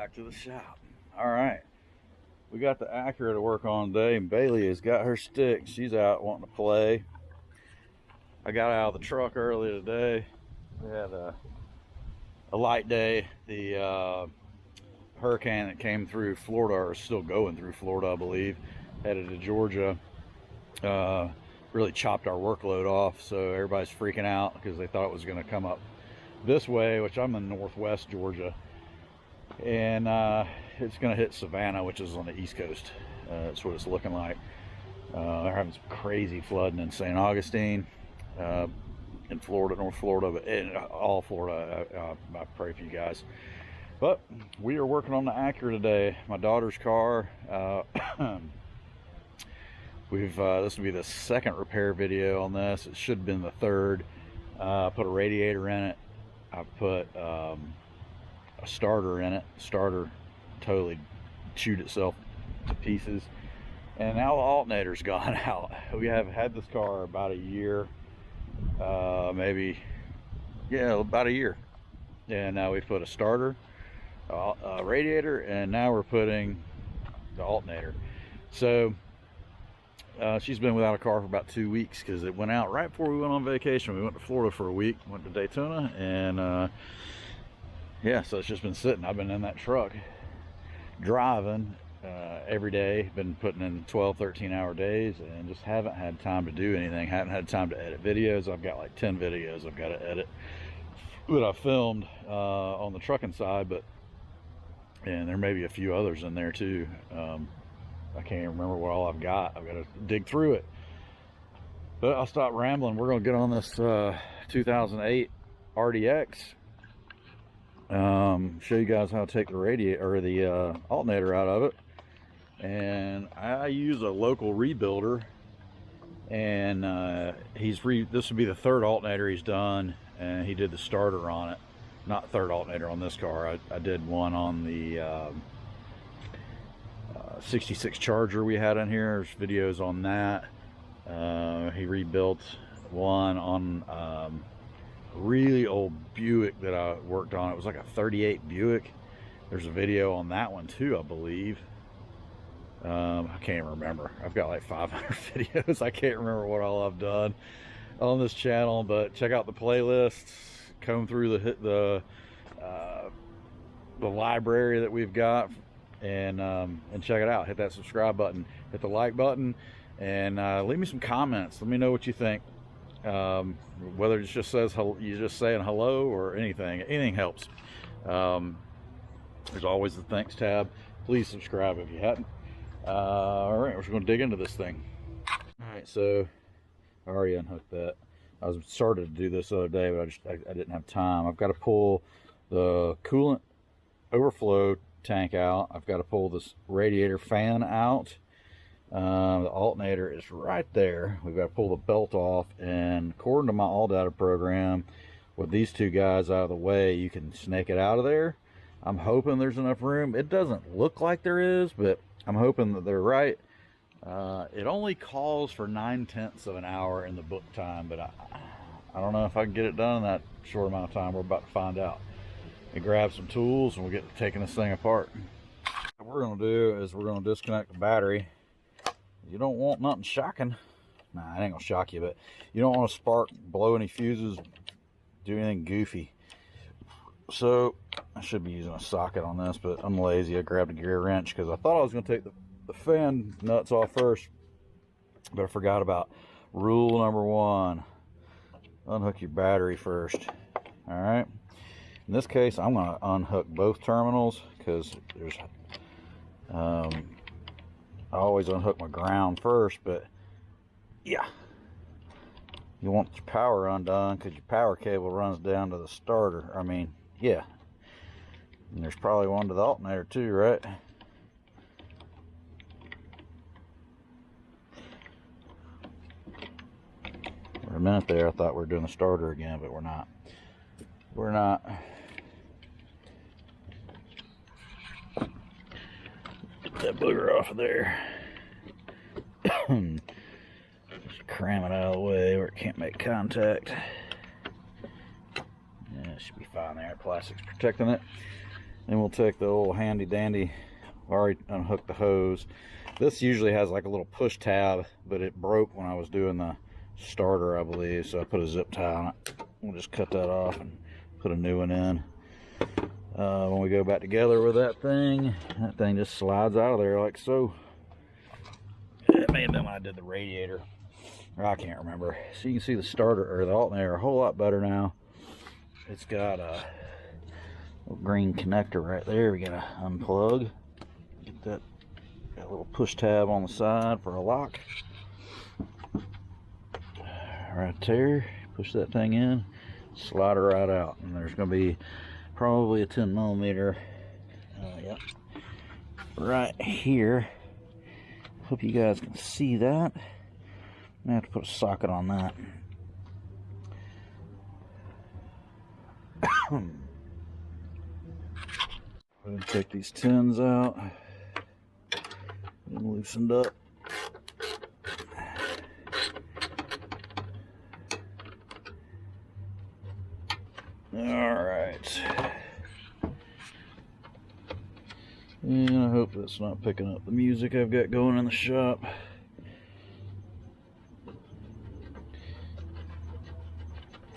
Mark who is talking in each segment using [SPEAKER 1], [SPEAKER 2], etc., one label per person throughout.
[SPEAKER 1] back to the shop. All right, we got the Acura to work on today, and Bailey has got her stick. She's out wanting to play. I got out of the truck early today. We had a light day. The hurricane that came through Florida, or is still going through Florida, I believe, headed to Georgia, really chopped our workload off. So everybody's freaking out because they thought it was going to come up this way, which I'm in northwest Georgia, and it's going to hit Savannah, which is on the east coast. That's what it's looking like. They're having some crazy flooding in St. Augustine, in Florida, North Florida, but in all Florida. I pray for you guys. But we are working on the Acura today, my daughter's car. This will be the second repair video on this. It should have been the third. Put a radiator in it. I put a starter in it. Starter totally chewed itself to pieces, and now the alternator's gone out. We have had this car about a year, maybe, yeah, about a year, and now we put a starter, a radiator, and now we're putting the alternator. So she's been without a car for about 2 weeks because it went out right before we went on vacation. We went to Florida for a week, went to Daytona, and yeah, so it's just been sitting. I've been in that truck driving every day, been putting in 12-13 hour days, and just haven't had time to do anything. Haven't had time to edit videos. I've got like 10 videos I've got to edit that I filmed on the trucking side, and there may be a few others in there too. I can't even remember what all I've got. I've got to dig through it. But I'll stop rambling. We're going to get on this 2008 RDX. Show you guys how to take the radiator or the alternator out of it. And I use a local rebuilder. And this would be the third alternator he's done. And he did the starter on it. Not third alternator on this car. I did one on the 66 Charger we had in here. There's videos on that. He rebuilt one on really old Buick that I worked on. It was like a 38 Buick. There's a video on that one too, I believe. I can't remember. I've got like 500 videos. I can't remember what all I've done on this channel, but check out the playlists, comb through the library that we've got, and check it out. Hit that subscribe button, hit the like button, and leave me some comments. Let me know what you think. Whether it just says you're just saying hello or anything helps. There's always the thanks tab. Please subscribe if you hadn't. All right, we're just going to dig into this thing. All right, so I already unhooked that. I was started to do this the other day, but I didn't have time. I've got to pull the coolant overflow tank out. I've got to pull this radiator fan out. The alternator is right there. We've got to pull the belt off, and according to my AllData program, with these two guys out of the way, you can snake it out of there. I'm hoping there's enough room. It doesn't look like there is, but I'm hoping that they're right. It only calls for 9/10 of an hour in the book time, but I don't know if I can get it done in that short amount of time. We're about to find out. And grab some tools, and we'll get taking this thing apart. What we're going to do is we're going to disconnect the battery. You don't want nothing shocking. Nah, it ain't gonna shock you, but you don't want to spark, blow any fuses, do anything goofy. So I should be using a socket on this, but I'm lazy. I grabbed a gear wrench because I thought I was going to take the fan nuts off first, but I forgot about rule number 1. Unhook your battery first. All right. In this case, I'm going to unhook both terminals because there's I always unhook my ground first, but yeah, you want your power undone because your power cable runs down to the starter. I mean, yeah, and there's probably one to the alternator too, right? For a minute there, I thought we were doing the starter again, but we're not. We're not. That booger off of there. Just cram it out of the way where it can't make contact. Yeah, it should be fine there. Plastic's protecting it. Then we'll take the old handy dandy, already unhooked the hose. This usually has like a little push tab, but it broke when I was doing the starter, I believe, so I put a zip tie on it. We'll just cut that off and put a new one in. When we go back together with that thing just slides out of there like so. It may have been when I did the radiator, or I can't remember. So you can see the starter or the alternator a whole lot better now. It's got a little green connector right there. We gotta unplug. Get that, got a little push tab on the side for a lock. Right there. Push that thing in, slide her right out, and there's gonna be probably a 10mm. Yep, right here. Hope you guys can see that. I'm gonna have to put a socket on that. I'm gonna take these tins out and loosened up. Alright. And I hope that's not picking up the music I've got going in the shop.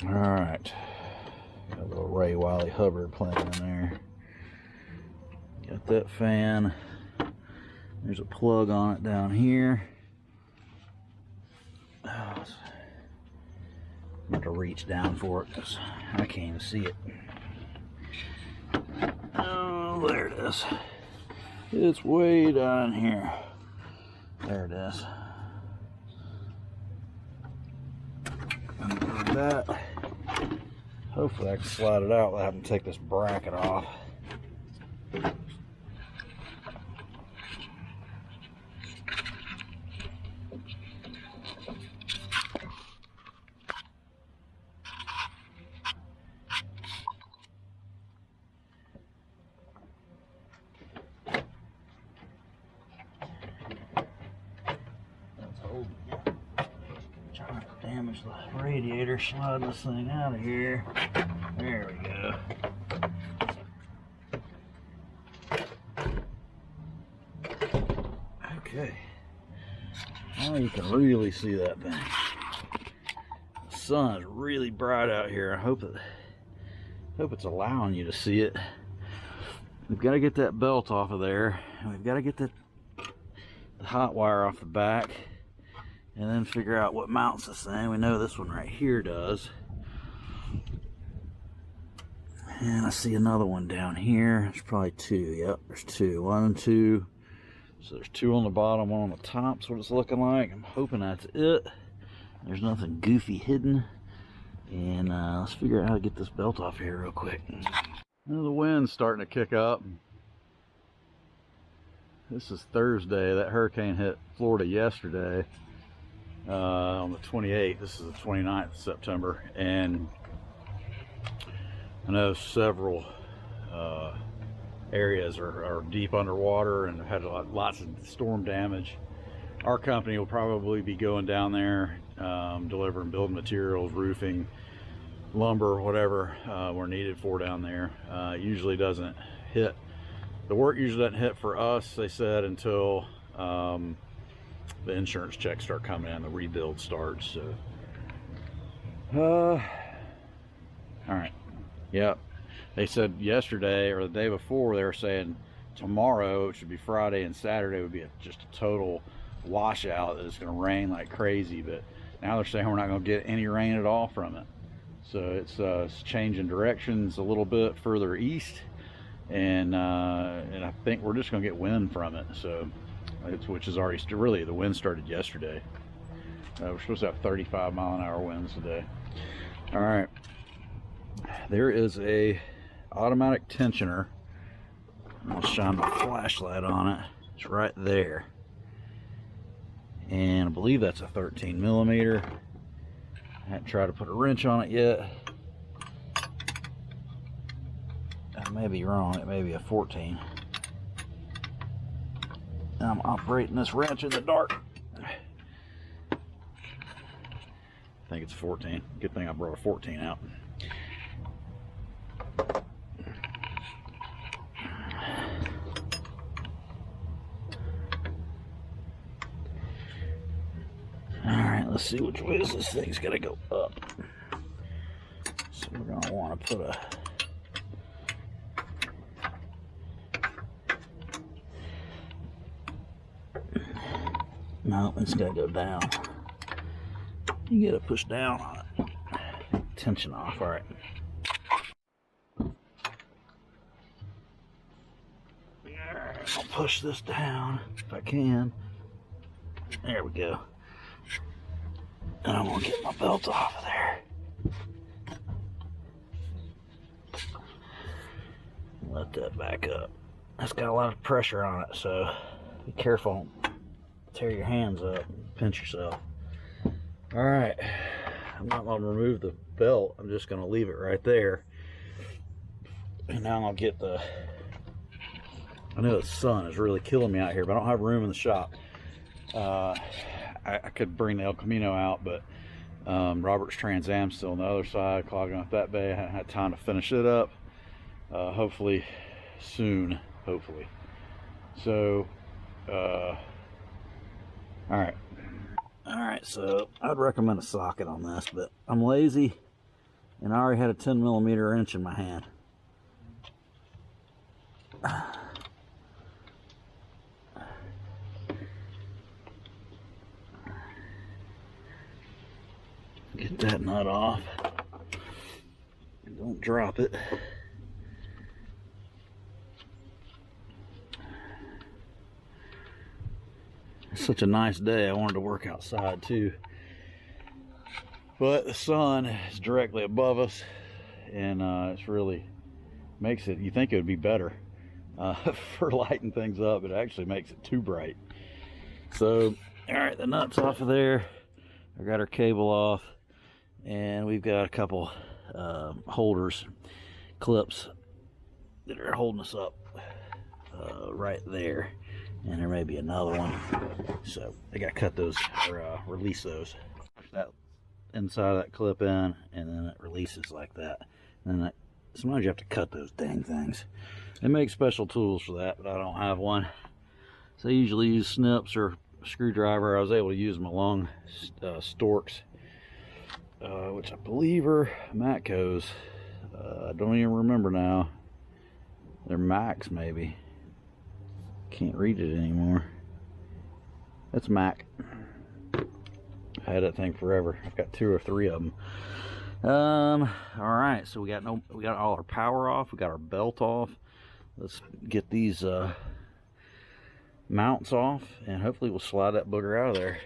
[SPEAKER 1] Alright. Got a little Ray Wiley Hubbard playing in there. Got that fan. There's a plug on it down here. I'm going to reach down for it because I can't even see it. Oh, there it is. It's way down here. There it is. Undo that. Hopefully I can slide it out without having to take this bracket off. Trying to damage the radiator, sliding this thing out of here. There we go. Okay. Now you can really see that thing. The sun is really bright out here. I hope it's allowing you to see it. We've got to get that belt off of there, and we've got to get the hot wire off the back, and then figure out what mounts this thing. We know this one right here does. And I see another one down here. There's probably two. Yep, there's two. One and two. So there's two on the bottom, one on the top. That's what it's looking like. I'm hoping that's it. There's nothing goofy hidden. And let's figure out how to get this belt off here real quick. Well, the wind's starting to kick up. This is Thursday. That hurricane hit Florida yesterday on the 28th. This is the 29th of September. And I know several areas are deep underwater and have had lots of storm damage. Our company will probably be going down there, delivering building materials, roofing, lumber, whatever we're needed for down there. It usually doesn't hit. The work usually doesn't hit for us, they said, until the insurance checks start coming in, the rebuild starts. So, all right. Yep. They said yesterday or the day before, they were saying tomorrow, which would be Friday and Saturday, would be just a total washout. It's going to rain like crazy, but now they're saying we're not going to get any rain at all from it. So it's changing directions a little bit further east, and I think we're just going to get wind from it. So which is already really, the wind started yesterday. We're supposed to have 35-mile-an-hour winds today. All right. There is a automatic tensioner. I'll shine my flashlight on it. It's right there, and I believe that's a 13mm. I haven't tried to put a wrench on it yet. I may be wrong. It may be a 14. I'm operating this wrench in the dark. I think it's 14. Good thing I brought a 14 out. Let's see which way is this thing's gonna go up. So we're gonna want to put a no, it's gotta go down. You gotta push down on it. Tension off. All right. I'll push this down if I can. There we go. And I'm gonna get my belt off of there. Let that back up. That's got a lot of pressure on it, so be careful. Tear your hands up, pinch yourself. All right, I'm not gonna remove the belt. I'm just gonna leave it right there. And now I'll get the, I know the sun is really killing me out here, but I don't have room in the shop. I could bring the El Camino out, but Robert's Trans Am's still on the other side, clogging up that bay. I haven't had time to finish it up. Hopefully soon, hopefully. So, all right, so I'd recommend a socket on this, but I'm lazy and I already had a 10mm wrench in my hand. Get that nut off. Don't drop it. It's such a nice day. I wanted to work outside too. But the sun is directly above us, and it's really makes it, you think it would be better for lighting things up. It actually makes it too bright. So, all right, the nut's off of there. I got our cable off. And we've got a couple holders, clips that are holding us up right there. And there may be another one. So I got to cut those or release those. That inside of that clip in, and then it releases like that. And then sometimes you have to cut those dang things. They make special tools for that, but I don't have one. So I usually use snips or a screwdriver. I was able to use my long Storks. Which I believe are Matco's. I don't even remember now. They're Macs, maybe. Can't read it anymore. That's Mac. I had that thing forever. I've got 2 or 3 of them. All right, so we got all our power off. We got our belt off. Let's get these mounts off, and hopefully we'll slide that booger out of there.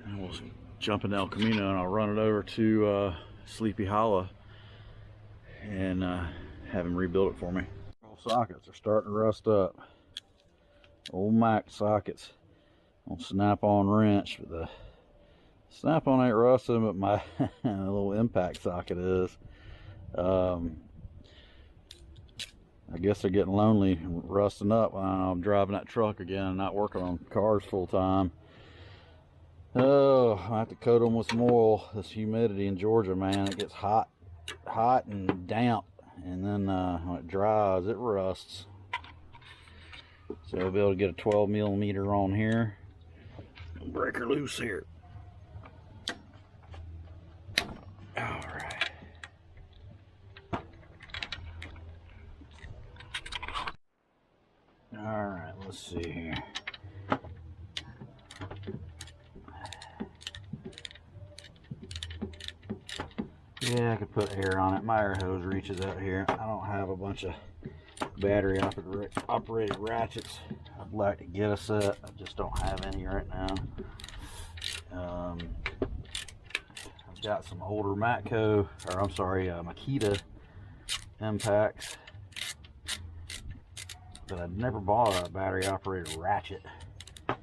[SPEAKER 1] And we'll jump in El Camino, and I'll run it over to Sleepy Hollow and have him rebuild it for me. All sockets are starting to rust up. Old Mac sockets on snap-on wrench, but the snap-on ain't rusting, but my little impact socket is. I guess they're getting lonely and rusting up when I'm driving that truck again and not working on cars full time. Oh, I have to coat them with some oil. This humidity in Georgia, man, it gets hot and damp, and then when it dries, it rusts. So I'll be able to get a 12mm on here. Break her loose here. All right. All right, let's see here. Yeah, I could put air on it. My air hose reaches out here. I don't have a bunch of battery operated ratchets. I'd like to get a set. I just don't have any right now. I've got some older Makita impacts, but I've never bought a battery operated ratchet. I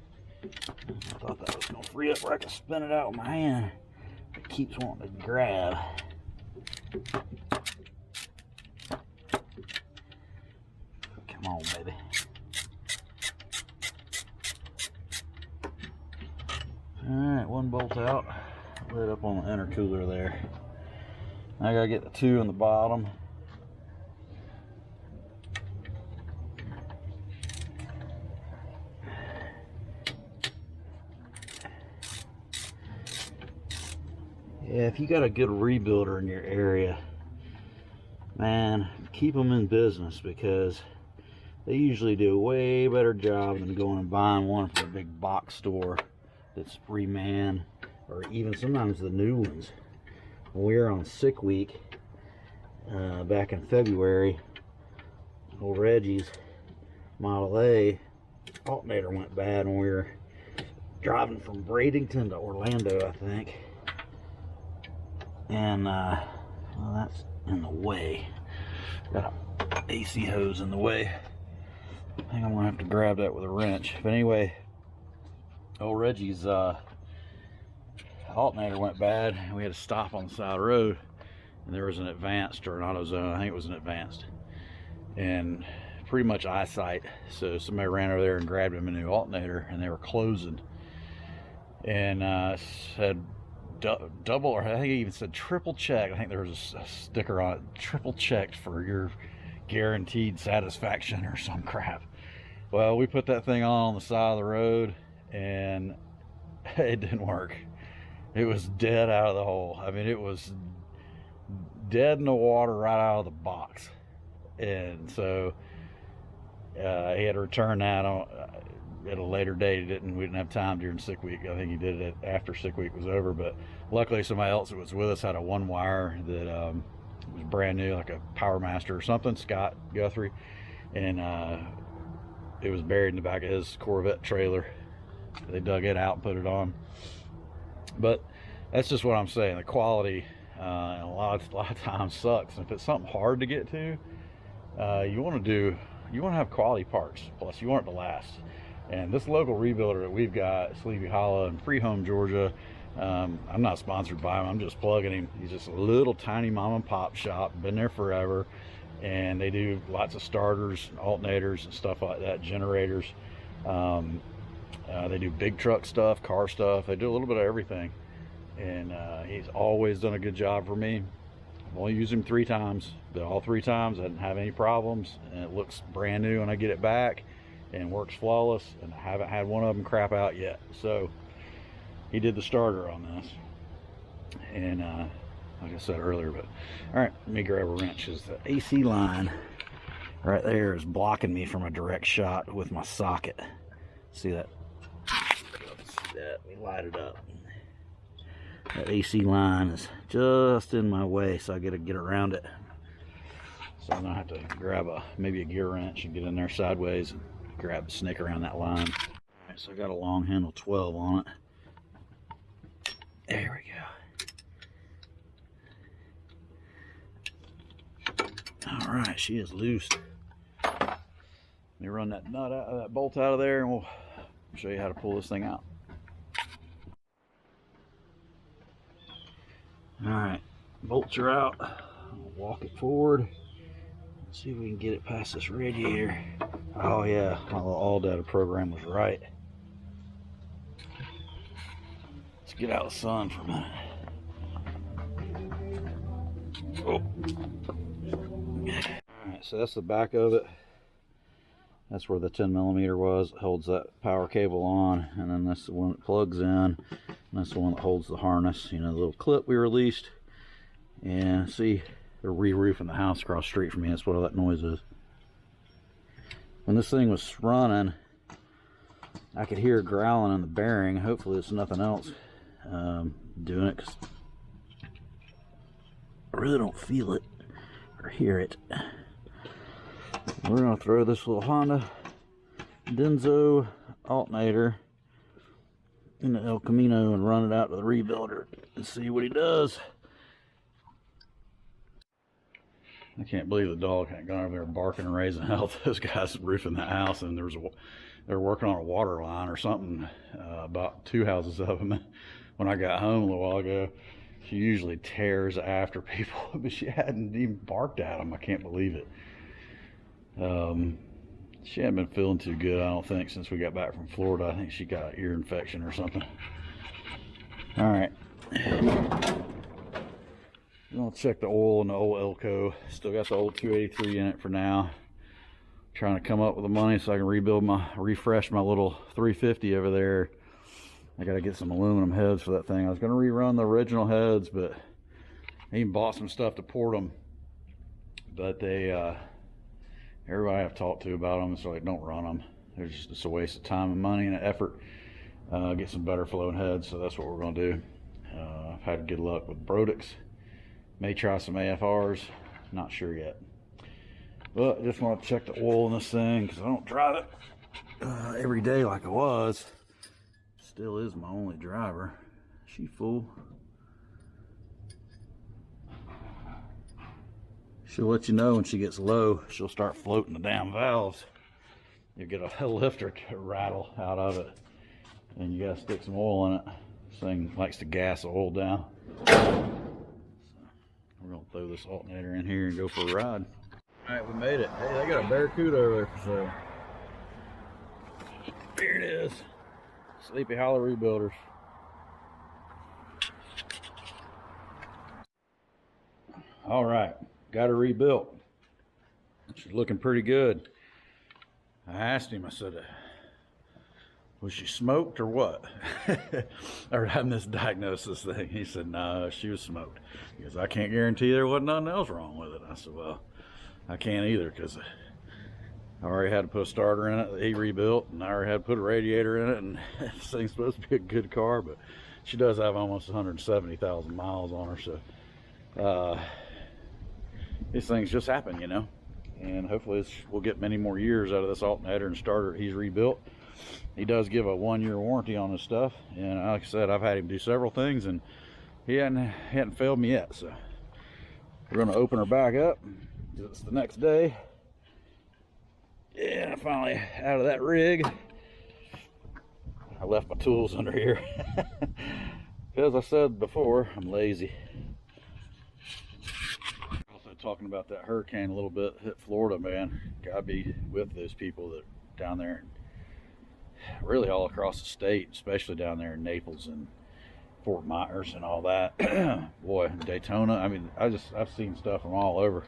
[SPEAKER 1] thought that was going to free up where I could spin it out with my hand. It keeps wanting to grab. Come on, baby. Alright, one bolt out. Lit up on the intercooler there. I gotta get the 2 on the bottom. Yeah, if you got a good rebuilder in your area, man, keep them in business, because they usually do a way better job than going and buying one from a big box store that's reman, or even sometimes the new ones. When we were on sick week back in February, old Reggie's Model A alternator went bad when we were driving from Bradenton to Orlando, I think. And well, that's in the way. Got an AC hose in the way. I think I'm gonna have to grab that with a wrench. But anyway, old Reggie's alternator went bad, and we had to stop on the side of the road, and there was an Advanced or an AutoZone. I think it was an Advanced, and pretty much eyesight. So somebody ran over there and grabbed him a new alternator, and they were closing, and said double, or I think it even said triple check. I think there was a sticker on it, triple checked for your guaranteed satisfaction or some crap. Well, we put that thing on the side of the road, and it didn't work. It was dead out of the hole. I mean, it was dead in the water right out of the box. And so he had to return that at a later date. We didn't have time during sick week. I think he did it after sick week was over. But luckily, somebody else that was with us had a one wire that was brand new, like a Power Master or something, Scott Guthrie, and it was buried in the back of his Corvette trailer. They dug it out and put it on. But that's just what I'm saying. The quality a lot of times sucks. And if it's something hard to get to, you want to have quality parts. Plus, you want it to last. And this local rebuilder that we've got, Sleepy Hollow in Freehome, Georgia, I'm not sponsored by him. I'm just plugging him. He's just a little tiny mom and pop shop, been there forever, and they do lots of starters, alternators, and stuff like that, generators. They do big truck stuff, car stuff. They do a little bit of everything, and he's always done a good job for me. I've only used him 3 times, but all 3 times I didn't have any problems, and it looks brand new when I get it back, and works flawless, and I haven't had one of them crap out yet. So he did the starter on this, and like I said earlier. But all right, let me grab a wrench. Is the AC line right there is blocking me from a direct shot with my socket. See that? Let me light it up. That AC line is just in my way, so I gotta get around it. So I'm gonna have to grab maybe a gear wrench and get in there sideways and grab the snake around that line. All right, so I got a long handle 12 on it. There we go. All right, she is loose. Let me run that nut out, that bolt out of there, and we'll show you how to pull this thing out. All right, bolts are out. I'll walk it forward. Let's see if we can get it past this radiator. Oh yeah, my little all-data program was right. Let's get out of the sun for a minute. Oh. Alright, so that's the back of it. That's where the 10mm was. It holds that power cable on, and then that's the one that plugs in, and that's the one that holds the harness. You know, the little clip we released. And see, they're re-roofing the house across the street from me. That's what all that noise is. When this thing was running, I could hear it growling on the bearing. Hopefully it's nothing else doing it, because I really don't feel it or hear it. We're going to throw this little Honda Denso alternator in the El Camino and run it out to the rebuilder and see what he does. I can't believe the dog hadn't gone over there barking and raising hell. Those guys roofing the house, and they're working on a water line or something, about 2 houses of them. When I got home a little while ago, she usually tears after people, but she hadn't even barked at them. I can't believe it. She hadn't been feeling too good, I don't think, since we got back from Florida. I think she got an ear infection or something. All right. I'm gonna check the oil in the old Elco. Still got the old 283 in it for now. Trying to come up with the money so I can refresh my little 350 over there. I gotta get some aluminum heads for that thing. I was gonna rerun the original heads, but I even bought some stuff to port them. But they, everybody I've talked to about them is like, don't run them. It's a waste of time and money and effort. Get some better flowing heads, so that's what we're gonna do. I've had good luck with Brodix. May try some AFRs, not sure yet. But I just want to check the oil in this thing because I don't drive it every day like I was. Still is my only driver. She full. She'll let you know when she gets low. She'll start floating the damn valves. You get a lifter to rattle out of it, and you gotta stick some oil in it. This thing likes to gas the oil down. So we're gonna throw this alternator in here and go for a ride. All right, we made it. Hey, they got a Barracuda over there for sale. Here it is. Sleepy Hollow Rebuilders. All right, got her rebuilt. She's looking pretty good. I asked him, I said, was she smoked or what? Or I misdiagnosed this thing. He said, no, she was smoked. He goes, I can't guarantee there wasn't nothing else wrong with it. I said, well, I can't either, because I already had to put a starter in it that he rebuilt, and I already had to put a radiator in it, and this thing's supposed to be a good car, but she does have almost 170,000 miles on her, so these things just happen, you know, and hopefully we'll get many more years out of this alternator and starter he's rebuilt. He does give a 1-year warranty on his stuff, and like I said, I've had him do several things, and he hadn't failed me yet, so we're going to open her back up. It's the next day. Yeah, finally out of that rig. I left my tools under here. As I said before, I'm lazy. Also talking about that hurricane a little bit, hit Florida, man. Gotta be with those people that are down there, really all across the state, especially down there in Naples and Fort Myers and all that. Boy, Daytona, I mean, I've seen stuff from all over.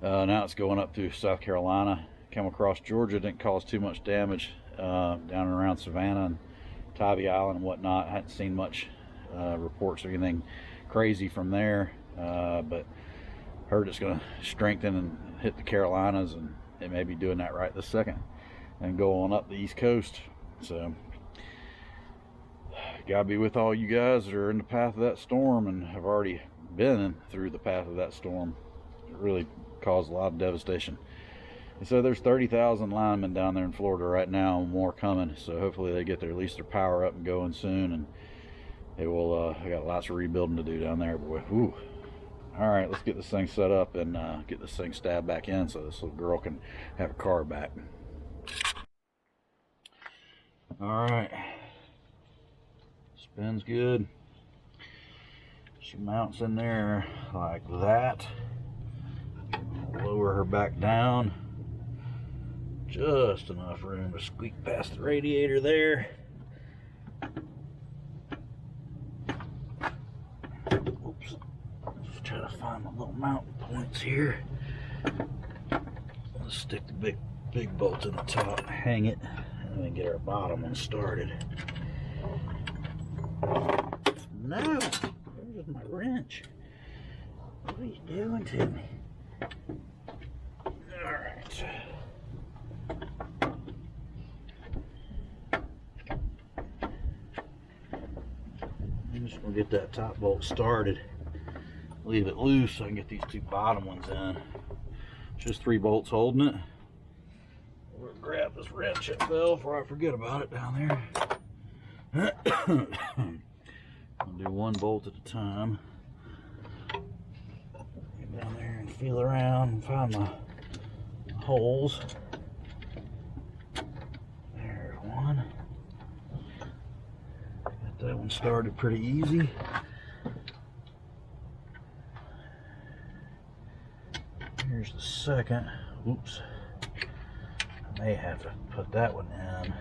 [SPEAKER 1] Now it's going up through South Carolina, come across Georgia. Didn't cause too much damage down and around Savannah and Tybee Island and whatnot. I hadn't seen much reports or anything crazy from there, but heard it's going to strengthen and hit the Carolinas, and it may be doing that right this second and go on up the East Coast. So gotta be with all you guys that are in the path of that storm and have already been through the path of that storm. It really caused a lot of devastation. And so there's 30,000 linemen down there in Florida right now, more coming, so hopefully they get at least their power up and going soon, and it will I got lots of rebuilding to do down there, boy. Ooh. All right, let's get this thing set up and get this thing stabbed back in so this little girl can have a car back. All right, spins good. She mounts in there like that. Lower her back down, just enough room to squeak past the radiator there. Oops, just try to find my little mounting points here. Let's stick the big bolt in the top, hang it, and then get our bottom one started. No, there's my wrench. What are you doing to me? Alright. I'm just going to get that top bolt started. Leave it loose so I can get these two bottom ones in. Just 3 bolts holding it. We're going to grab this wrench that fell before I forget about it down there. I'll do 1 bolt at a time. Get down there and feel around and find my holes. There's one. Got that one started pretty easy. Here's the second. Oops. I may have to put that one in.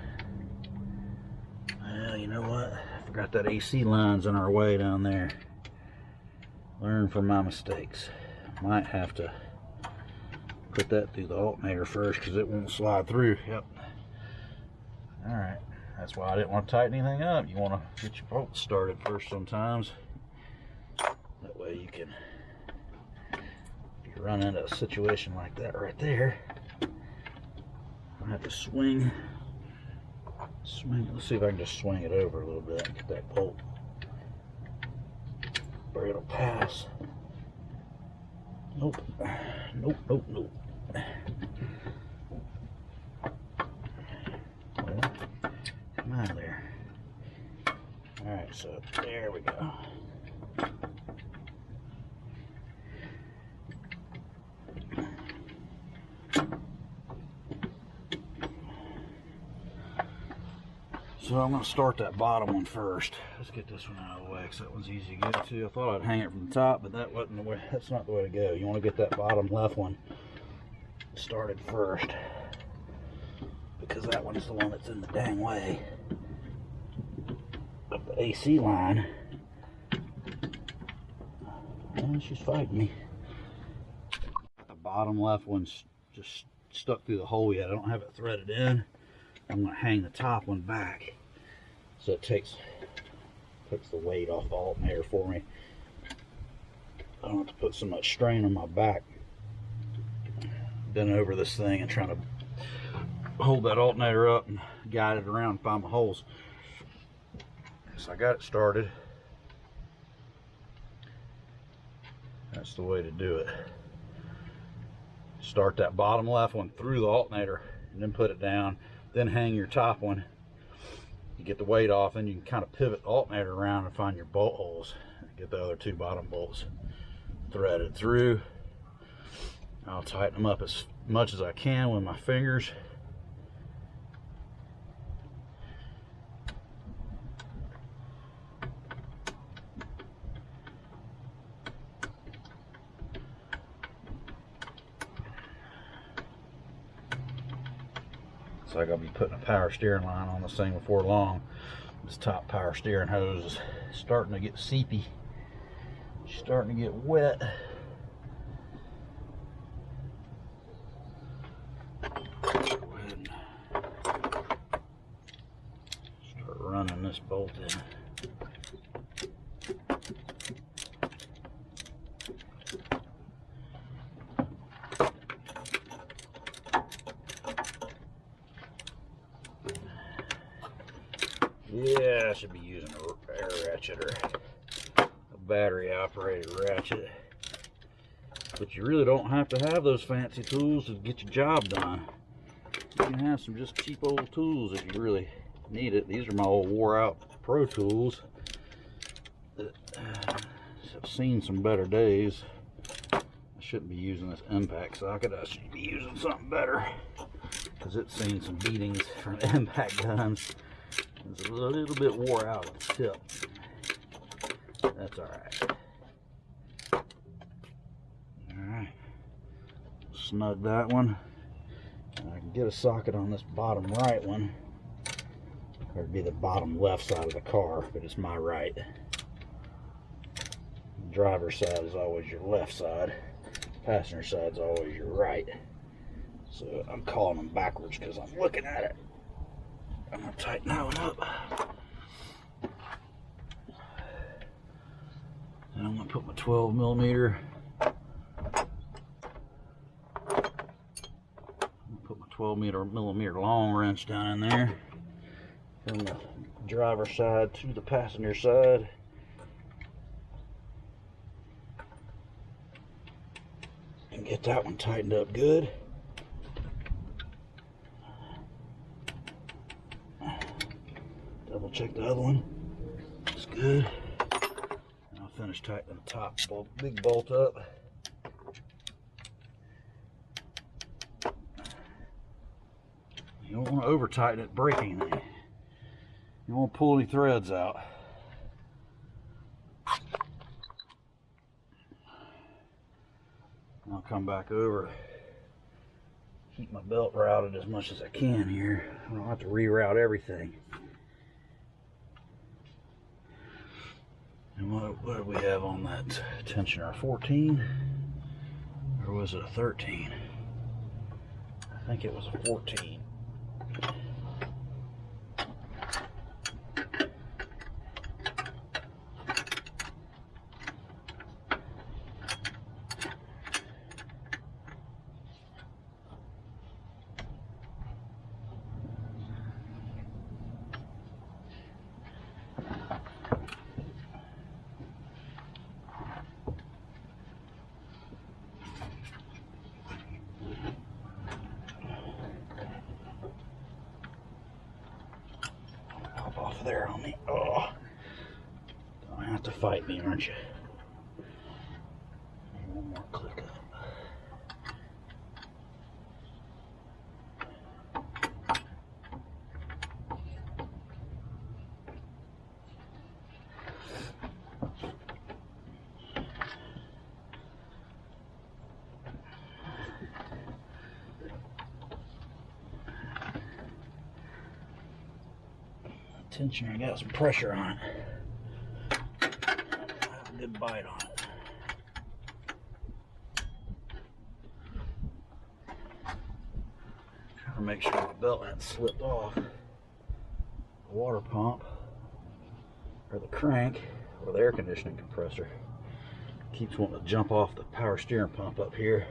[SPEAKER 1] Well, you know what? I forgot that AC line's in our way down there. Learn from my mistakes. Might have to put that through the alternator first because it won't slide through. Yep. Alright. That's why I didn't want to tighten anything up. You want to get your bolts started first sometimes. That way you can, if you run into a situation like that right there, I have to swing. Let's see if I can just swing it over a little bit and get that bolt where it'll pass. Nope. Nope, nope, nope. Well, come on there. Alright, so there we go. So I'm going to start that bottom one first. Let's get this one out of the way because that one's easy to get to. I thought I'd hang it from the top, but that wasn't the way. That's not the way to go. You want to get that bottom left one started first because that one's the one that's in the dang way of the AC line. And she's fighting me. The bottom left one's just stuck through the hole yet. I don't have it threaded in. I'm going to hang the top one back so it takes the weight off the alternator for me. I don't have to put so much strain on my back bending over this thing and trying to hold that alternator up and guide it around and find my holes. So I got it started. That's the way to do it. Start that bottom left one through the alternator and then put it down. Then hang your top one. You get the weight off, and you can kind of pivot the alternator around and find your bolt holes. Get the other two bottom bolts threaded through. I'll tighten them up as much as I can with my fingers. So I gotta be putting a power steering line on this thing before long. This top power steering hose is starting to get seepy. It's starting to get wet. Go ahead and start running this bolt in. Yeah, I should be using an air ratchet or a battery operated ratchet. But you really don't have to have those fancy tools to get your job done. You can have some just cheap old tools if you really need it. These are my old wore out Pro Tools that have seen some better days. I shouldn't be using this impact socket. I should be using something better because it's seen some beatings from impact guns. It's a little bit wore out at the tip. That's alright. Alright. Snug that one. And I can get a socket on this bottom right one. Or it'd be the bottom left side of the car, but it's my right. The driver's side is always your left side. Passenger side is always your right. So I'm calling them backwards because I'm looking at it. I'm going to tighten that one up. And I'm going to put my 12mm. Put my 12mm long wrench down in there. From the driver's side to the passenger side. And get that one tightened up good. Double check the other one. It's good. And I'll finish tightening the top bolt, big bolt up. You don't want to over tighten it, break anything. You don't want to pull any threads out. I'll come back over, keep my belt routed as much as I can here. I don't have to reroute everything. And what do we have on that tensioner? 14? Or was it a 13? I think it was a 14. off there on me. Oh, don't have to fight me, aren't you? One more click up. Tension, I got some pressure on it. I have a good bite on it. Trying to make sure the belt hasn't slipped off. The water pump, or the crank, or the air conditioning compressor keeps wanting to jump off the power steering pump up here.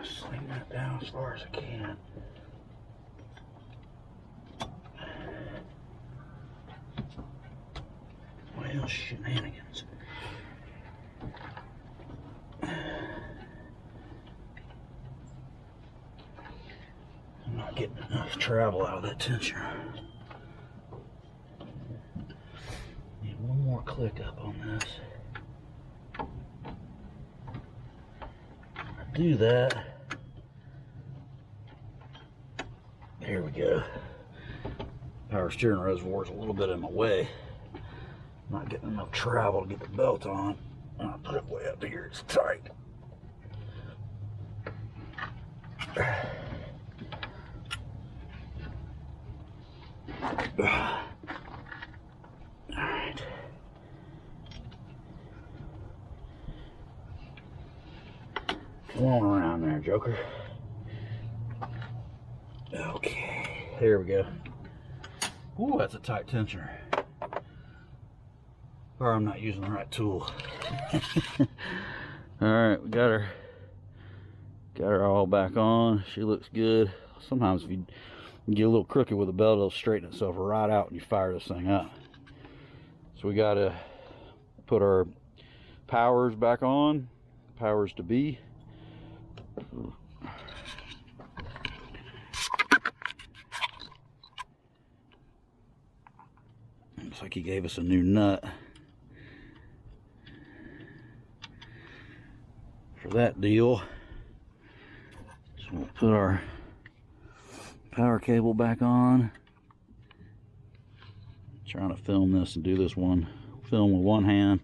[SPEAKER 1] Sling that down as far as I can. Well, shenanigans. I'm not getting enough travel out of that tensioner. Need one more click up on this. Do that. There we go. Power steering reservoir is a little bit in my way. Not getting enough travel to get the belt on. I'll put it way up here. It's tight. Alright. Come on around there, Joker. Okay, there we go. Ooh, that's a tight tensioner. Or I'm not using the right tool. Alright, we got her all back on. She looks good. Sometimes if you get a little crooked with the belt, it'll straighten itself right out when you fire this thing up. So we gotta put our powers back on. Powers to be. Looks like he gave us a new nut for that deal. So we'll put our power cable back on. I'm trying to film this and do this film with one hand,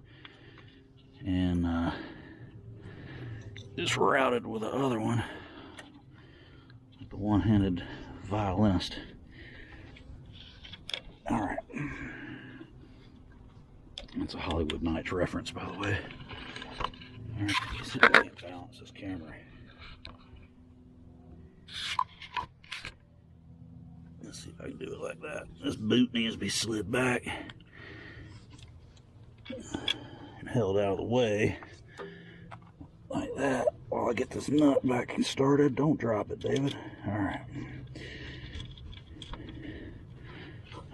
[SPEAKER 1] and just routed with the other one, like the one-handed violinist. All right. That's a Hollywood Nights reference, by the way. All right, let's see if I can balance this camera. Let's see if I can do it like that. This boot needs to be slid back and held out of the way like that while I get this nut back and started. Don't drop it, David. All right.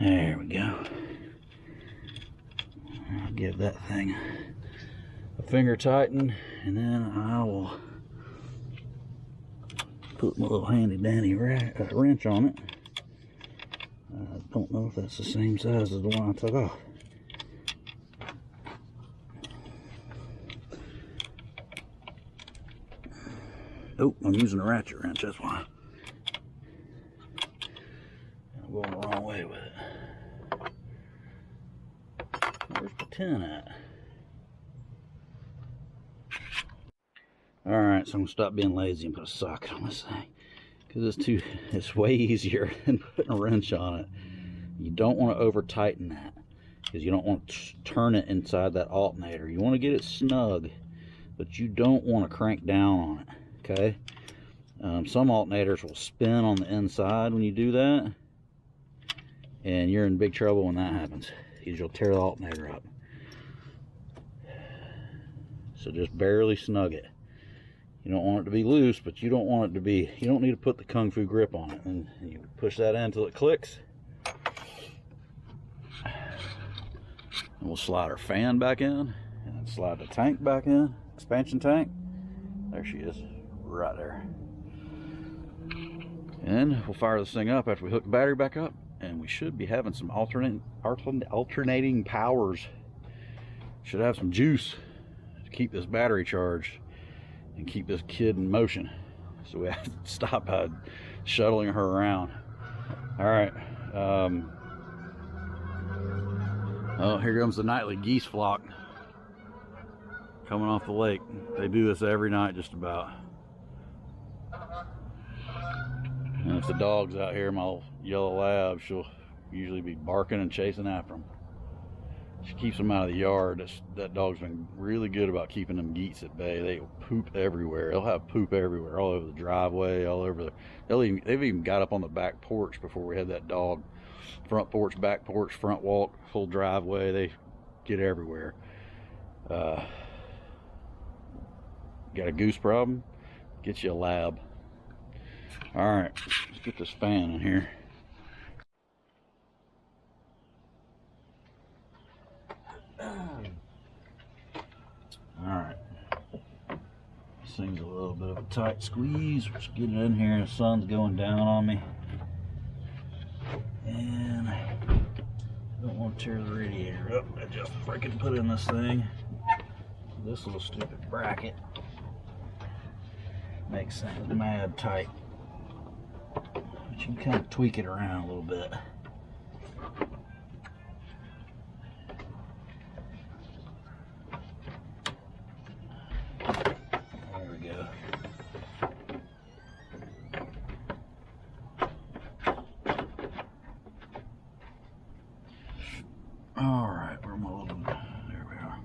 [SPEAKER 1] There we go. I'll give that thing a finger tighten, and then I will put my little handy dandy wrench on it. I don't know if that's the same size as the one I took off. Oh, I'm using a ratchet wrench, that's why. I'm going the wrong way with it. Where's the tin at? Alright, so I'm going to stop being lazy and put a socket on this thing. Because it's way easier than putting a wrench on it. You don't want to over tighten that, because you don't want to turn it inside that alternator. You want to get it snug, but you don't want to crank down on it. Okay, some alternators will spin on the inside when you do that, and you're in big trouble when that happens, because you'll tear the alternator up. So just barely snug it. You don't want it to be loose, but you don't want it to be, you don't need to put the kung fu grip on it. And you push that in until it clicks. And we'll slide our fan back in, and then slide the tank back in, expansion tank. There she is, right there. And we'll fire this thing up after we hook the battery back up, and we should be having some alternating powers. Should have some juice to keep this battery charged and keep this kid in motion. So we have to stop shuttling her around. All right. Oh, here comes the nightly geese flock coming off the lake. They do this every night just about. And if the dog's out here, my yellow lab, she'll usually be barking and chasing after them. She keeps them out of the yard. That dog's been really good about keeping them geese at bay. They poop everywhere. They'll have poop everywhere, all over the driveway, all over the... They've even got up on the back porch before we had that dog. Front porch, back porch, front walk, full driveway. They get everywhere. Got a goose problem? Get you a lab. All right, let's get this fan in here. All right, this thing's a little bit of a tight squeeze. Let's get it in here. The sun's going down on me, and I don't want to tear the radiator up. I just freaking put in this thing. This little stupid bracket makes things mad tight. But you can kind of tweak it around a little bit. There we go. All right, where am I looking? There we are.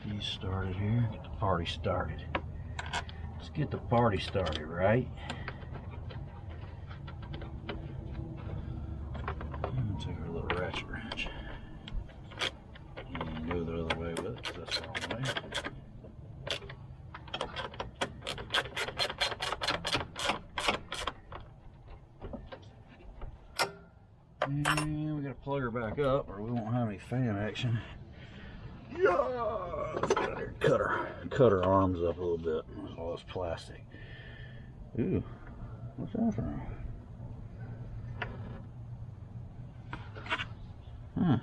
[SPEAKER 1] Get these started here. Get the party started. Let's get the party started, right? Take our little ratchet wrench and go the other way with it. That's the wrong way. And we gotta plug her back up or we won't have any fan action. Yeah, let's get out here and cut her arms up a little bit. All this plastic. Ooh, what's that from? Huh.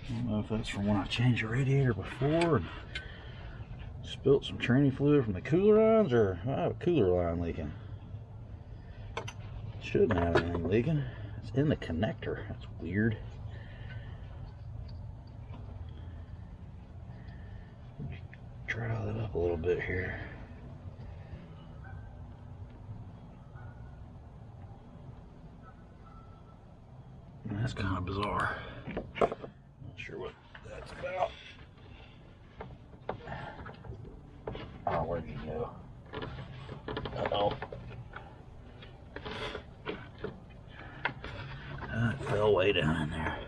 [SPEAKER 1] I don't know if that's from when I changed the radiator before and spilt some tranny fluid from the cooler lines, or I have a cooler line leaking. Shouldn't have anything leaking. It's in the connector. That's weird. Dry that up a little bit here. That's kind of bizarre. Not sure what that's about. Oh, where'd you go? Uh-oh. That fell way down in there.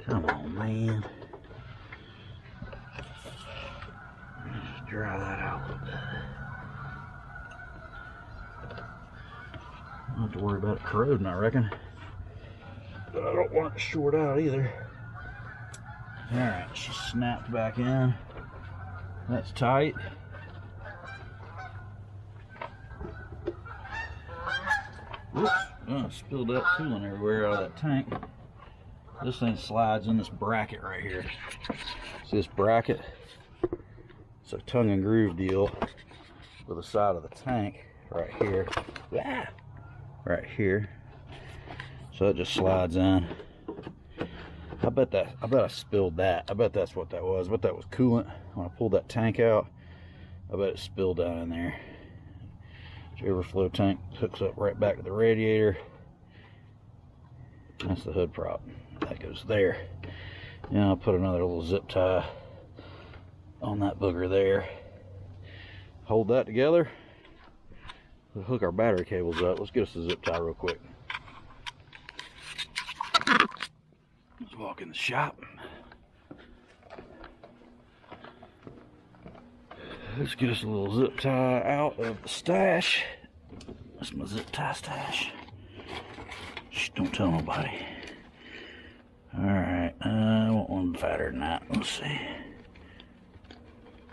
[SPEAKER 1] Come on, man. Just dry that out a little bit. I don't have to worry about it corroding, I reckon. But I don't want it to short out either. Alright, she snapped back in. That's tight. Whoops. Oh, spilled that coolant everywhere out of that tank. This thing slides in this bracket right here. See this bracket? It's a tongue and groove deal with the side of the tank right here. Ah, right here. So it just slides in. I bet I spilled that. I bet that's what that was. I bet that was coolant. When I pulled that tank out, I bet it spilled down in there. The overflow tank hooks up right back to the radiator. That's the hood prop. That goes there. Now I'll put another little zip tie on that booger there. Hold that together. We'll hook our battery cables up. Let's get us a zip tie real quick. Let's walk in the shop. Let's get us a little zip tie out of the stash. That's my zip tie stash. Shh, don't tell nobody. Alright, I want one fatter than that. Let's see.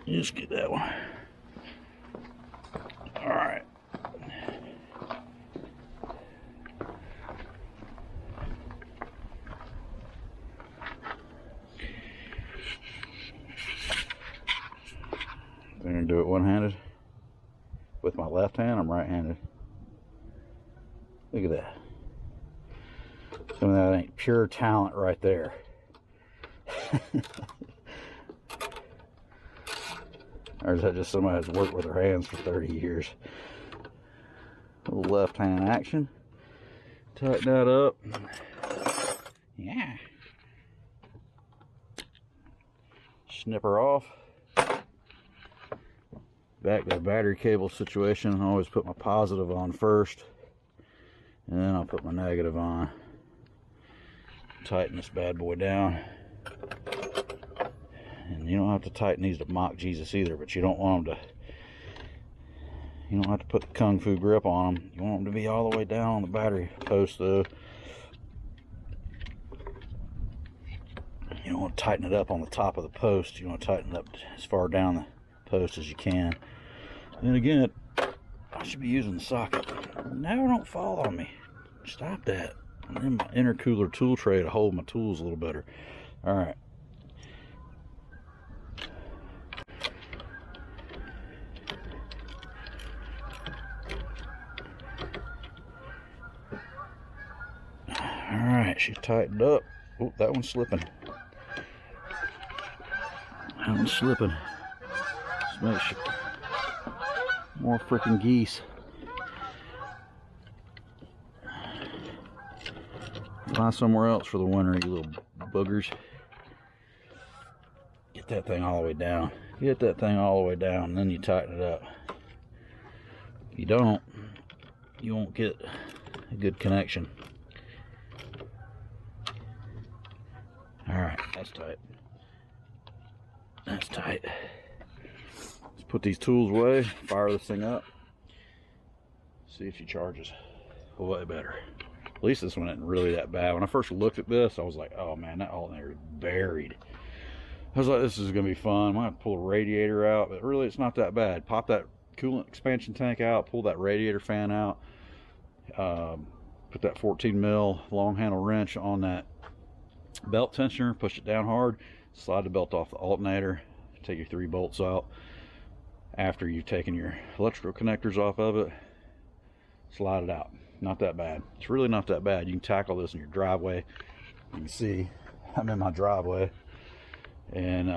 [SPEAKER 1] Just get that one. Alright. I'm going to do it one-handed. With my left hand, I'm right-handed. Look at that. Some of that ain't pure talent right there. Or is that just somebody that's worked with their hands for 30 years? A little left hand action. Tighten that up. Yeah. Snip her off. Back to the battery cable situation. I always put my positive on first, and then I'll put my negative on. Tighten this bad boy down. And you don't have to tighten these to mock Jesus either, but you don't want them to, you don't have to put the kung fu grip on them. You want them to be all the way down on the battery post though. You don't want to tighten it up on the top of the post. You want to tighten it up as far down the post as you can. And again, I should be using the socket. Now don't fall on me. Stop that. I'm in my intercooler tool tray to hold my tools a little better. All right. All right, she's tightened up. Oh, that one's slipping. That one's slipping. Let's make sure. More freaking geese. Fly somewhere else for the winter, you little boogers. Get that thing all the way down. Get that thing all the way down, and then you tighten it up. If you don't, you won't get a good connection. Alright, that's tight. That's tight. Let's put these tools away, fire this thing up, see if she charges way better. At least this one isn't really that bad. When I first looked at this, I was like, oh man, that alternator is buried. I was like, this is going to be fun. I'm going to have to pull a radiator out, but really it's not that bad. Pop that coolant expansion tank out, pull that radiator fan out, put that 14 mil long handle wrench on that belt tensioner, push it down hard, slide the belt off the alternator, take your 3 bolts out. After you've taken your electrical connectors off of it, slide it out. Not that bad. It's really not that bad. You can tackle this in your driveway. You can see I'm in my driveway, and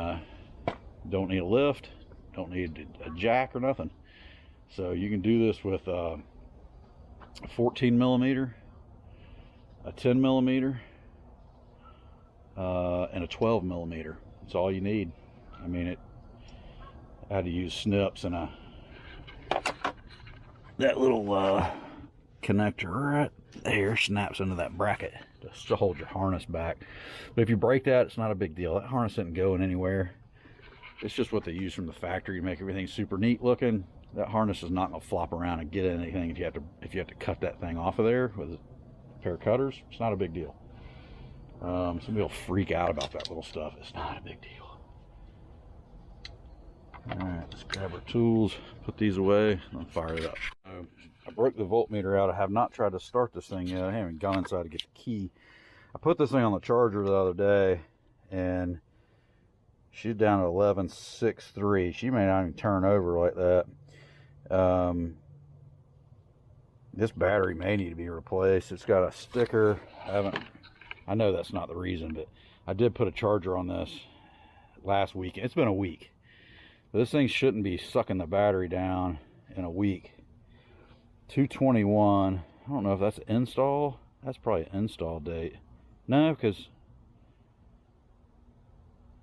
[SPEAKER 1] don't need a lift, don't need a jack or nothing. So you can do this with a 14 millimeter, a 10 millimeter, and a 12 millimeter. That's all you need. I mean, I had to use snips and that little connector right there snaps into that bracket just to hold your harness back. But if you break that, it's not a big deal. That harness isn't going anywhere. It's just what they use from the factory to make everything super neat looking. That harness is not going to flop around and get anything if you have to cut that thing off of there with a pair of cutters. It's not a big deal. Some people freak out about that little stuff. It's not a big deal. Alright, let's grab our tools, put these away, and fire it up. I broke the voltmeter out. I have not tried to start this thing yet. I haven't gone inside to get the key. I put this thing on the charger the other day, and she's down to 11.63. She may not even turn over like that. This battery may need to be replaced. It's got a sticker. I know that's not the reason, but I did put a charger on this last week. It's been a week. This thing shouldn't be sucking the battery down in a week. 221. I don't know if that's install. That's probably install date. No, because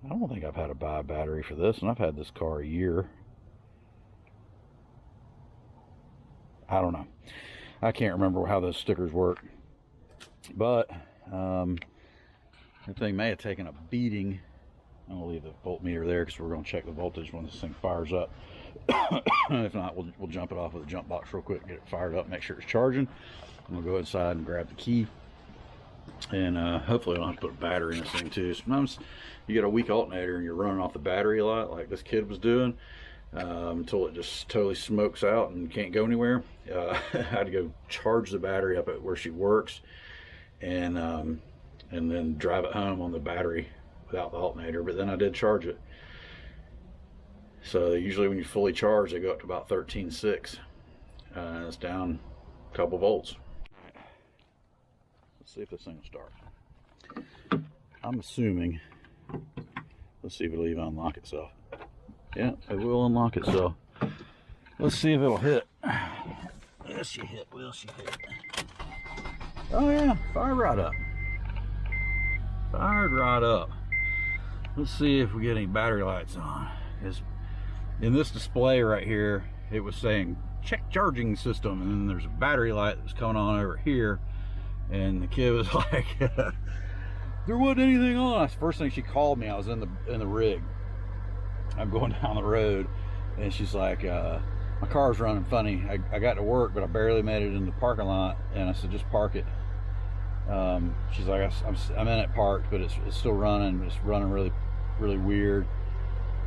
[SPEAKER 1] I don't think I've had to buy a battery for this, and I've had this car a year. I don't know. I can't remember how those stickers work. But the thing may have taken a beating. I'm going to leave the voltmeter there because we're going to check the voltage when this thing fires up. If not, we'll jump it off with a jump box real quick, get it fired up, make sure it's charging. And we'll go inside and grab the key. And hopefully I don't have to put a battery in this thing too. Sometimes you get a weak alternator and you're running off the battery a lot, like this kid was doing, until it just totally smokes out and can't go anywhere. I had to go charge the battery up at where she works, and then drive it home on the battery without the alternator. But then I did charge it. So usually when you fully charge, they go up to about 13.6. It's down a couple volts. Let's see if this thing will start. I'm assuming, let's see if it'll even unlock itself. Yeah, it will unlock itself. Let's see if it'll hit. Yes, she hit. Will she hit? Oh yeah, fired right up. Fired right up. Let's see if we get any battery lights on. In this display right here, it was saying check charging system, and then there's a battery light that was coming on over here, and the kid was like, there wasn't anything on. That's the first thing she called me. I was in the rig. I'm going down the road, and she's like, my car's running funny. I got to work, but I barely made it in the parking lot. And I said, just park it. She's like, I'm in it parked, but it's still running. It's running really, really weird.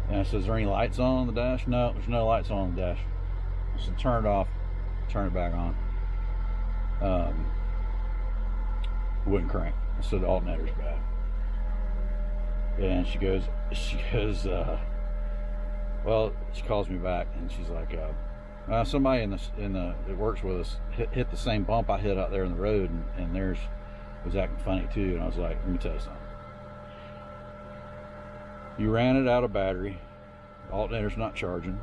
[SPEAKER 1] And I said, is there any lights on the dash? No, there's no lights on the dash. I said, turn it off, turn it back on. It wouldn't crank. I said, the alternator's bad. And she goes, well, she calls me back, and she's like, somebody that works with us hit the same bump I hit out there in the road, and theirs was acting funny too. And I was like, let me tell you something. You ran it out of battery. The alternator's not charging,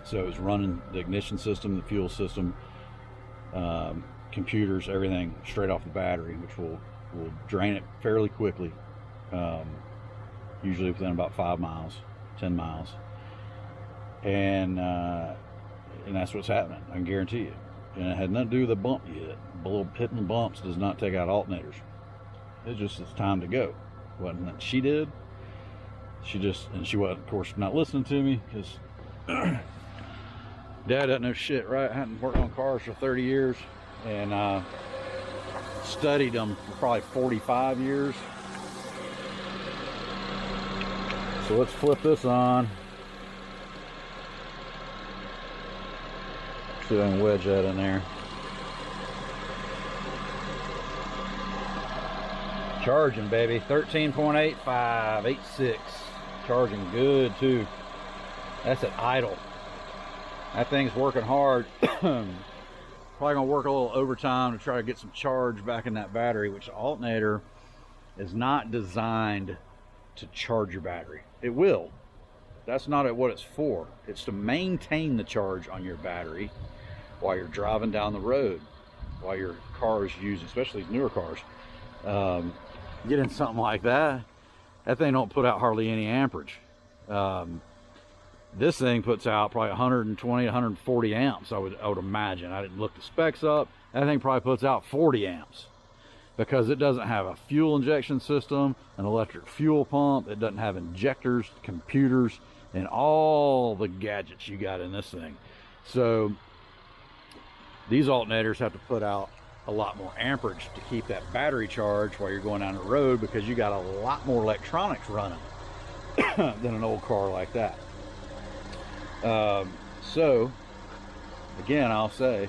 [SPEAKER 1] so it was running the ignition system, the fuel system, computers, everything straight off the battery, which will drain it fairly quickly, usually within about 5 miles, 10 miles, and that's what's happening. I can guarantee you. And it had nothing to do with the bump you hit. A little hitting the bumps does not take out alternators. It's just, it's time to go. Wasn't that she did? She wasn't, of course, not listening to me, because Dad doesn't know shit, right? I hadn't worked on cars for 30 years, and studied them for probably 45 years. So let's flip this on. See if I can wedge that in there. Charging, baby. 13.8586. Charging good too. That's at idle. That thing's working hard. Probably gonna work a little overtime to try to get some charge back in that battery, which the alternator is not designed to charge your battery. It will. That's not what it's for. It's to maintain the charge on your battery while you're driving down the road, while your car is using, especially these newer cars. Get in something like that, that thing don't put out hardly any amperage. This thing puts out probably 120, 140 amps, I would imagine. I didn't look the specs up. That thing probably puts out 40 amps because it doesn't have a fuel injection system, an electric fuel pump. It doesn't have injectors, computers, and all the gadgets you got in this thing. So these alternators have to put out a lot more amperage to keep that battery charged while you're going down the road, because you got a lot more electronics running than an old car like that. So again, I'll say,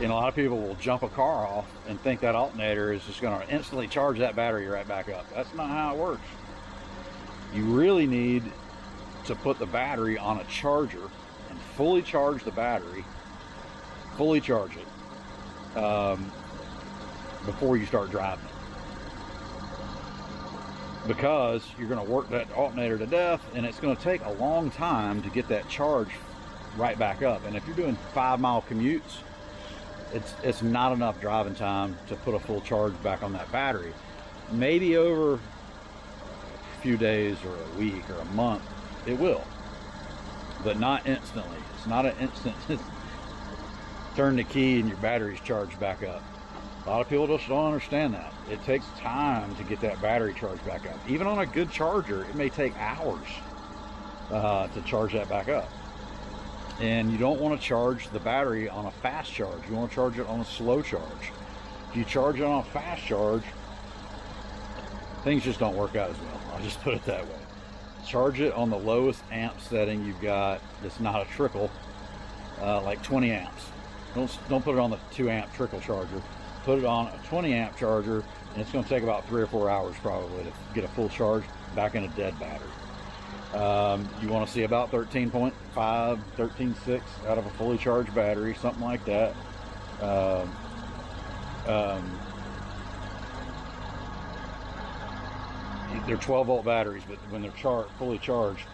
[SPEAKER 1] a lot of people will jump a car off and think that alternator is just going to instantly charge that battery right back up. That's not how it works. You really need to put the battery on a charger and fully charge the battery, fully charge it, before you start driving it, because you're going to work that alternator to death, and it's going to take a long time to get that charge right back up. And if you're doing 5-mile commutes, it's not enough driving time to put a full charge back on that battery. Maybe over a few days or a week or a month it will, but not instantly. It's not an instant turn the key and your battery's charged back up. A lot of people just don't understand that. It takes time to get that battery charged back up. Even on a good charger, it may take hours to charge that back up. And you don't want to charge the battery on a fast charge. You want to charge it on a slow charge. If you charge it on a fast charge, things just don't work out as well. I'll just put it that way. Charge it on the lowest amp setting you've got that's not a trickle, like 20 amps. Don't put it on the 2 amp trickle charger. Put it on a 20 amp charger, and it's going to take about 3 or 4 hours probably to get a full charge back in a dead battery. You want to see about 13.5, 13.6 out of a fully charged battery, something like that. They're 12 volt batteries, but when they're fully charged,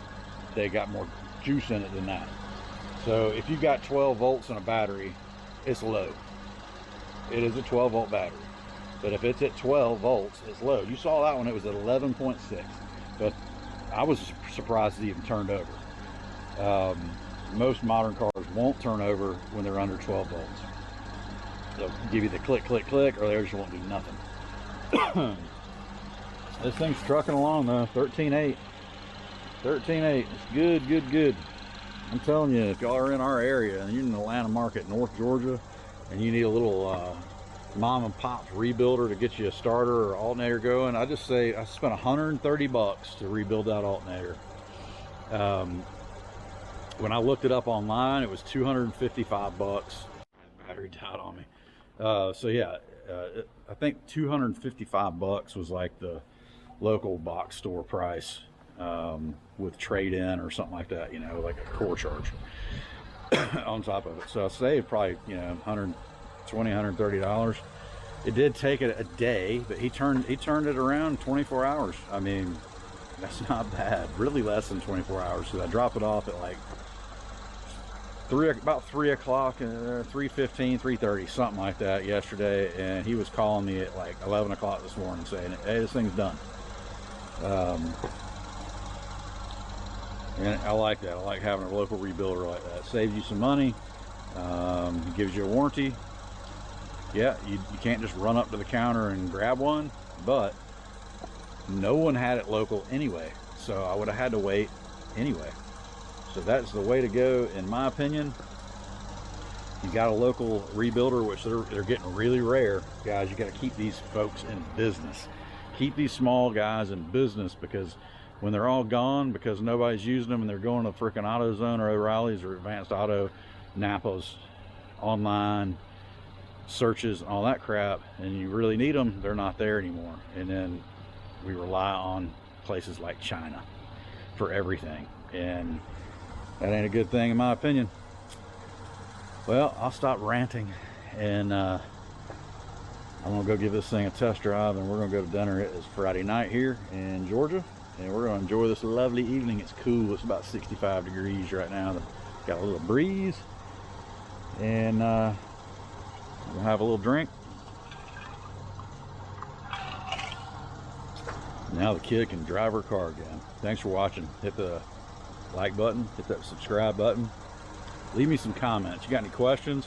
[SPEAKER 1] they got more juice in it than that. So if you got 12 volts in a battery, it's low. It is a 12 volt battery, but if it's at 12 volts, it's low. You saw that one, it was at 11.6, but I was surprised it even turned over. Most modern cars won't turn over when they're under 12 volts. They'll give you the click, click, click, or they just won't do nothing. This thing's trucking along though, 13.8. 13.8, it's good, good, good. I'm telling you, if y'all are in our area and you're in the Atlanta market, North Georgia, and you need a little mom and pop rebuilder to get you a starter or alternator going, I just say I spent 130 bucks to rebuild that alternator. When I looked it up online, it was 255 bucks. Battery died on me. So yeah, I think 255 bucks was like the local box store price, with trade-in or something like that, you know, like a core charge on top of it. So I saved probably, you know, $120, $130. It did take it a day, but he turned it around 24 hours. I mean, that's not bad. Really less than 24 hours. So I dropped it off at like about 3 o'clock, 3:15, 3:30, something like that yesterday, and he was calling me at like 11 o'clock this morning saying, hey, this thing's done. And I like that. I like having a local rebuilder like that. It saves you some money. It gives you a warranty. Yeah, you can't just run up to the counter and grab one, but no one had it local anyway, so I would have had to wait anyway. So that's the way to go, in my opinion. You got a local rebuilder, which they're getting really rare, guys. You got to keep these folks in business. Keep these small guys in business, because when they're all gone, because nobody's using them and they're going to freaking AutoZone or O'Reilly's or Advanced Auto, Napa's, online searches and all that crap, and you really need them, they're not there anymore. And then we rely on places like China for everything, and that ain't a good thing in my opinion. Well, I'll stop ranting, and I'm gonna go give this thing a test drive, and we're gonna go to dinner. It is Friday night here in Georgia, and we're gonna enjoy this lovely evening. It's cool. It's about 65 degrees right now. Got a little breeze, and we'll have a little drink. Now the kid can drive her car again. Thanks for watching. Hit the like button, hit that subscribe button. Leave me some comments. You got any questions?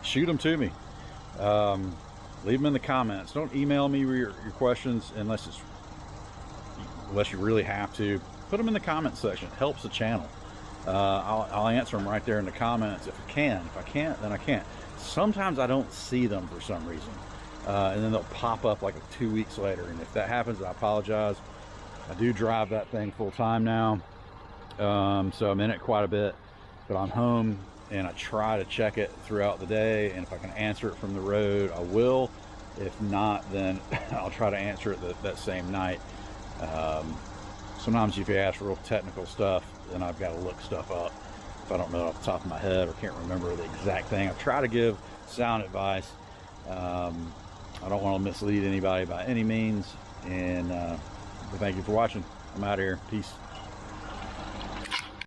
[SPEAKER 1] Shoot them to me. Leave them in the comments. Don't email me your questions unless you really have to. Put them in the comment section. It helps the channel. I'll answer them right there in the comments if I can. If I can't, then I can't. Sometimes I don't see them for some reason, and then they'll pop up like 2 weeks later, and if that happens, I apologize. I do drive that thing full time now, so I'm in it quite a bit, but I'm home and I try to check it throughout the day, and if I can answer it from the road, I will. If not, then I'll try to answer it that same night. Sometimes if you ask real technical stuff, then I've got to look stuff up if I don't know it off the top of my head or can't remember the exact thing. I try to give sound advice. I don't want to mislead anybody by any means, and thank you for watching. I'm out of here. Peace.